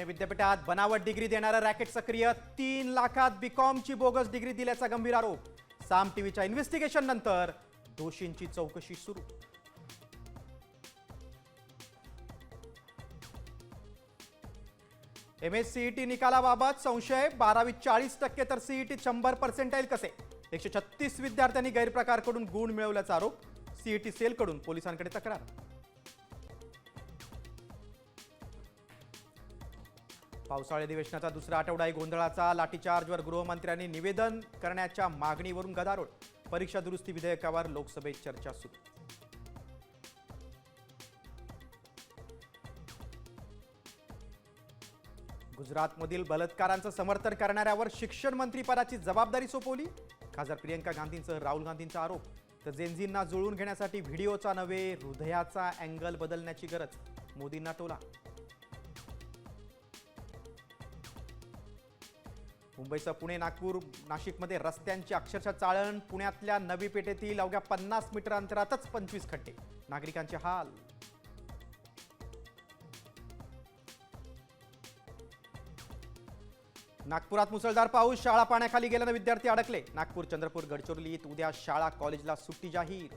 पुणे विद्यापीठात बनावट डिग्री देणारा रॅकेट सक्रिय, 3 लाखात बीकॉमची बोगस डिग्री दिल्याचा गंभीर आरोप. साम टीव्हीच्या इन्व्हेस्टिगेशन नंतर दोषींची चौकशी सुरू. MSCET निकालाबाबत संशय, 12वीत 40% तर सीईटीत 100% कसे? 136 विद्यार्थ्यांनी गैरप्रकारकडून गुण मिळवल्याचा आरोप. सीईटी सेलकडून पोलिसांकडे तक्रार. पावसाळी अधिवेशनाचा दुसरा आठवडाही गोंधळाचा. लाठीचार्जवर गृहमंत्र्यांनी निवेदन करण्याच्या मागणीवरून गदारोळ. परीक्षा दुरुस्ती विधेयकावर लोकसभेत चर्चा सुरू. गुजरातमधील बलात्कारांचं समर्थन करणाऱ्यावर शिक्षण मंत्री पदाची जबाबदारी सोपवली. खासदार प्रियंका गांधींसह राहुल गांधींचा आरोप. तर जेनझींना जुळवून घेण्यासाठी व्हिडिओचा नव्हे हृदयाचा अँगल बदलण्याची गरज. मोदींना टोला. मुंबईसह पुणे, नागपूर, नाशिकमध्ये रस्त्यांची अक्षरशः चाळण. पुण्यातल्या नवी पेठेतील अवघ्या 50 मीटर अंतरातच 25 खड्डे. नागरिकांचे हाल. नागपुरात मुसळधार पाऊस. शाळा पाण्याखाली गेल्यानं विद्यार्थी अडकले. नागपूर, चंद्रपूर, गडचिरोलीत उद्या शाळा कॉलेजला सुट्टी जाहीर.